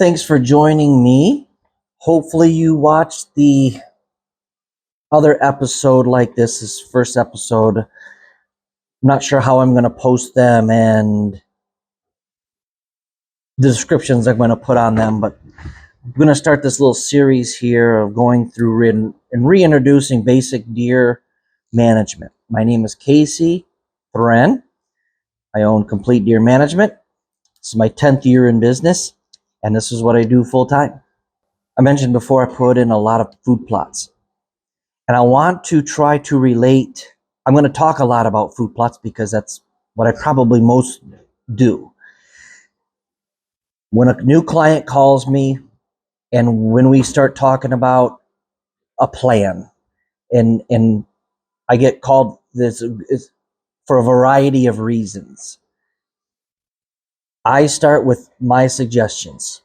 Thanks for joining me. Hopefully you watched the other episode like this first episode. I'm not sure how I'm going to post them and the descriptions I'm going to put on them, but I'm going to start this little series here of going through and reintroducing basic deer management. My name is Kasey Thren. I own Complete Deer Management. This is my 10th year in business, and this is what I do full time. I mentioned before I put in a lot of food plots. And I want to try to relate. I'm going to talk a lot about food plots because that's what I probably most do. When a new client calls me and when we start talking about a plan, and I get called this for a variety of reasons, I start with my suggestions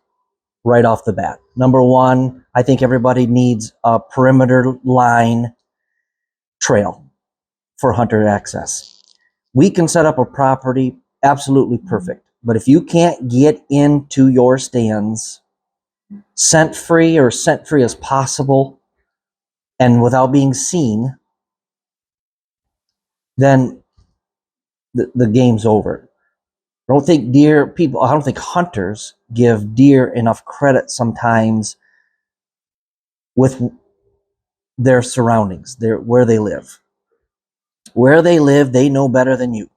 right off the bat. Number one, I think everybody needs a perimeter line trail for hunter access. We can set up a property absolutely perfect, but if you can't get into your stands scent free as possible and without being seen, then the game's over. I don't think hunters give deer enough credit sometimes with their surroundings, where they live. Where they live, they know better than you.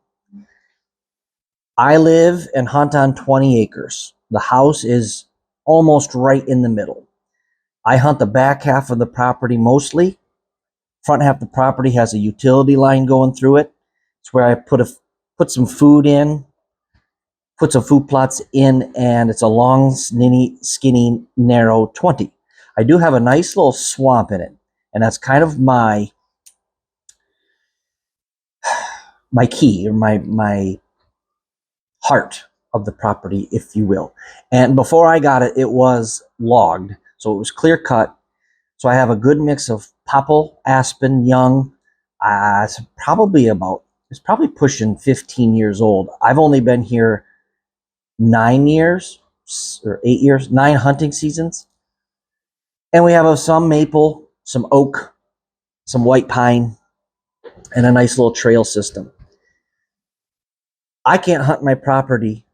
I live and hunt on 20 acres. The house is almost right in the middle. I hunt the back half of the property mostly. Front half of the property has a utility line going through it. It's where I put some food in, put some food plots in, and it's a long, skinny, narrow 20. I do have a nice little swamp in it, and that's kind of my key, or my heart of the property, if you will. And before I got it, it was logged, so it was clear cut. So I have a good mix of popple, aspen, young. It's probably pushing 15 years old. I've only been here 9 years or 8 years, 9 hunting seasons. And we have some maple, some oak, some white pine, and a nice little trail system. I can't hunt my property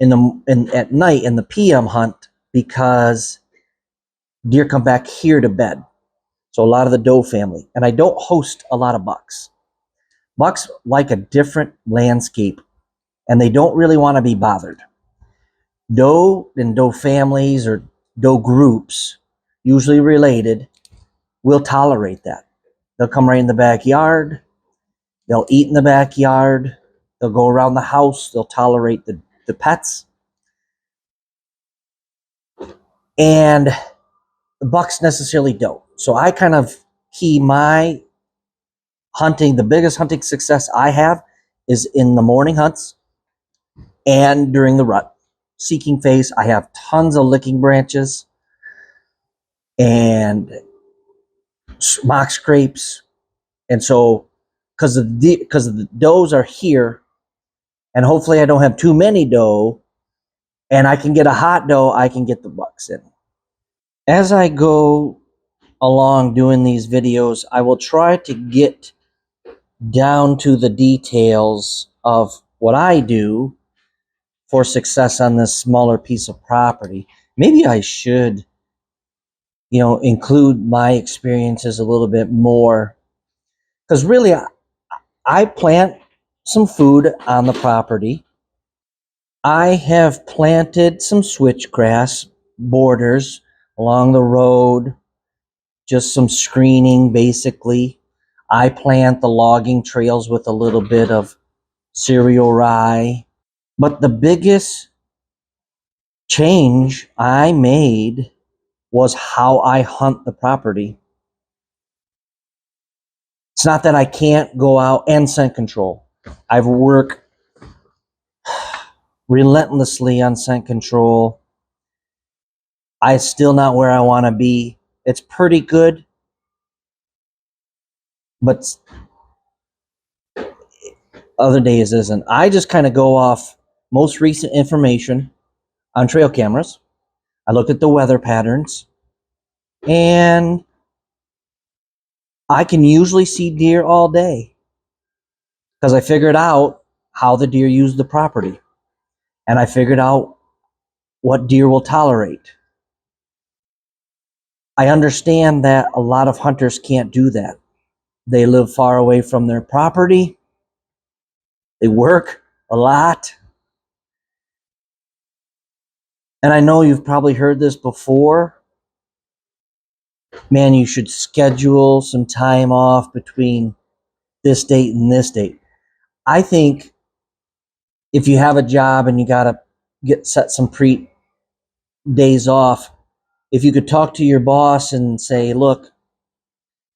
at night in the PM hunt because deer come back here to bed. So a lot of the doe family. And I don't host a lot of bucks. Bucks like a different landscape, and they don't really want to be bothered. Doe and doe families or doe groups, usually related, will tolerate that. They'll come right in the backyard. They'll eat in the backyard. They'll go around the house. They'll tolerate the pets. And the bucks necessarily don't. So I kind of key my hunting, the biggest hunting success I have is in the morning hunts and during the rut. Seeking phase, I have tons of licking branches and mock scrapes. And so, because the does are here, and hopefully I don't have too many doe, and I can get a hot doe, I can get the bucks in. As I go along doing these videos, I will try to get down to the details of what I do for success on this smaller piece of property. Maybe I should, include my experiences a little bit more, because really I plant some food on the property. I have planted some switchgrass borders along the road, just some screening basically. I plant the logging trails with a little bit of cereal rye. But the biggest change I made was how I hunt the property. It's not that I can't go out and scent control. I've worked relentlessly on scent control. I'm still not where I want to be. It's pretty good, but other days isn't. I just kind of go off most recent information on trail cameras. I looked at the weather patterns, and I can usually see deer all day because I figured out how the deer use the property, and I figured out what deer will tolerate. I understand that a lot of hunters can't do that. They live far away from their property. They work a lot. And I know you've probably heard this before. Man, you should schedule some time off between this date and this date. I think if you have a job and you got to set some days off, if you could talk to your boss and say, look,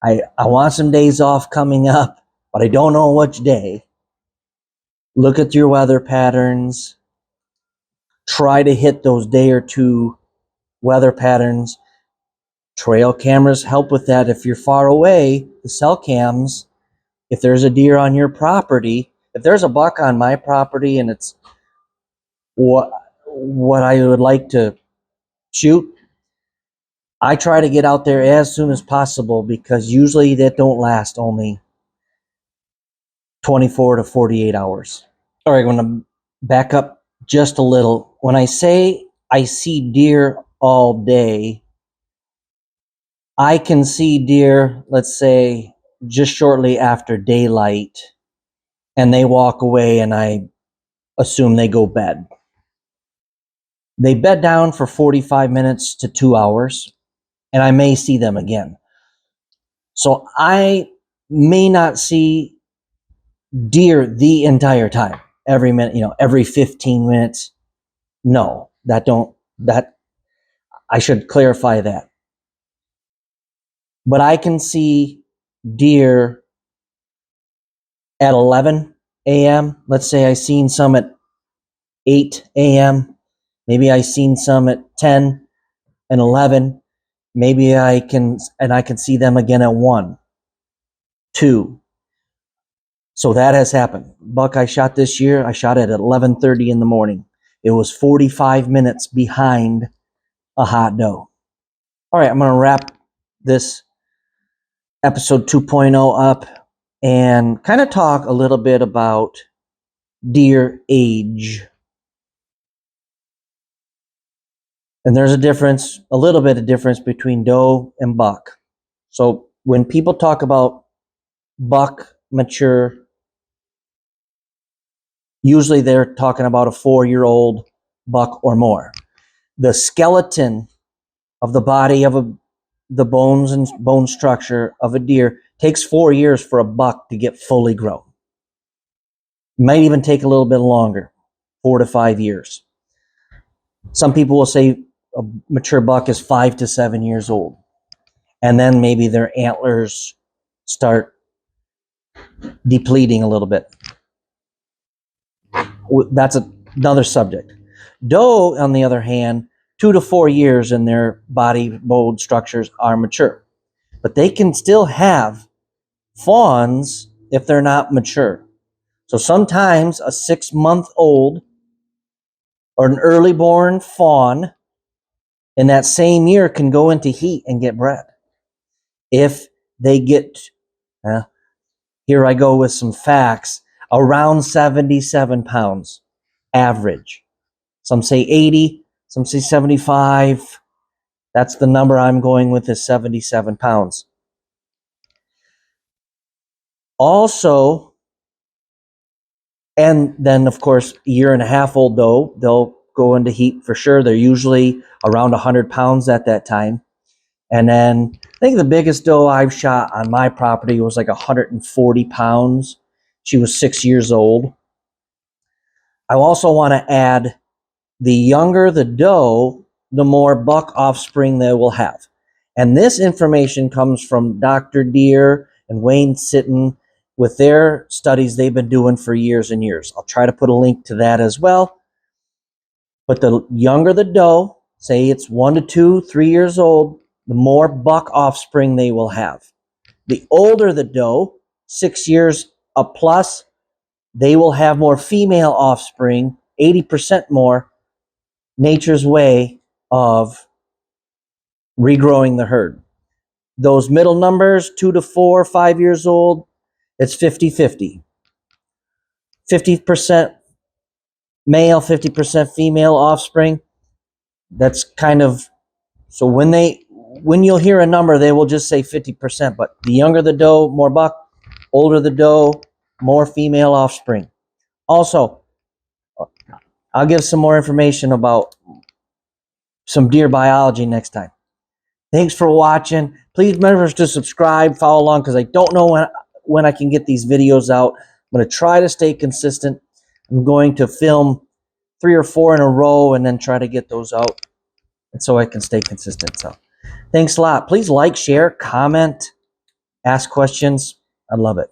I want some days off coming up, but I don't know which day. Look at your weather patterns. Try to hit those day or two weather patterns. Trail cameras help with that. If you're far away, the cell cams, if there's a deer on your property, if there's a buck on my property and it's what I would like to shoot, I try to get out there as soon as possible because usually that don't last only 24 to 48 hours. All right, I'm going to back up just a little. When I say I see deer all day, I can see deer, let's say, just shortly after daylight, and they walk away, and I assume they go bed. They bed down for 45 minutes to 2 hours, and I may see them again. So I may not see deer the entire time, every minute, every 15 minutes. No, that I should clarify that. But I can see deer at 11 a.m. Let's say I seen some at 8 a.m. Maybe I seen some at 10 and 11. Maybe I can see them again at 1, 2. So that has happened. Buck I shot this year, I shot it at 11:30 in the morning. It was 45 minutes behind a hot doe. All right, I'm going to wrap this episode 2.0 up and kind of talk a little bit about deer age. And there's a little bit of difference between doe and buck. So when people talk about buck mature, usually they're talking about a 4-year-old buck or more. The skeleton of the body of the bones and bone structure of a deer takes 4 years for a buck to get fully grown. It might even take a little bit longer, 4 to 5 years. Some people will say a mature buck is 5 to 7 years old. And then maybe their antlers start depleting a little bit. That's another subject. Doe, on the other hand, 2 to 4 years and their body bone structures are mature. But they can still have fawns if they're not mature. So sometimes a 6-month-old or an early born fawn in that same year can go into heat and get bred. If they get, here I go with some facts, around 77 pounds average. Some say 80, some say 75. That's the number I'm going with, is 77 pounds. Also, and then of course, a year and a half old doe, they'll go into heat for sure. They're usually around 100 pounds at that time. And then I think the biggest doe I've shot on my property was like 140 pounds. She was 6 years old. I also want to add, the younger the doe, the more buck offspring they will have. And this information comes from Dr. Deere and Wayne Sitton with their studies they've been doing for years and years. I'll try to put a link to that as well. But the younger the doe, say it's 1 to 2, 3 years old, the more buck offspring they will have. The older the doe, 6 years up plus, they will have more female offspring, 80% more. Nature's way, of regrowing the herd. Those middle numbers, 2 to 4, 5 years old, it's 50-50. 50% male, 50% female offspring. That's kind of, so when you'll hear a number, they will just say 50%, but the younger the doe, more buck, older the doe, more female offspring. Also, I'll give some more information about some deer biology next time. Thanks for watching. Please remember to subscribe, follow along, because I don't know when I can get these videos out. I'm going to try to stay consistent. I'm going to film 3 or 4 in a row and then try to get those out, and so I can stay consistent. So thanks a lot. Please like, share, comment, ask questions. I love it.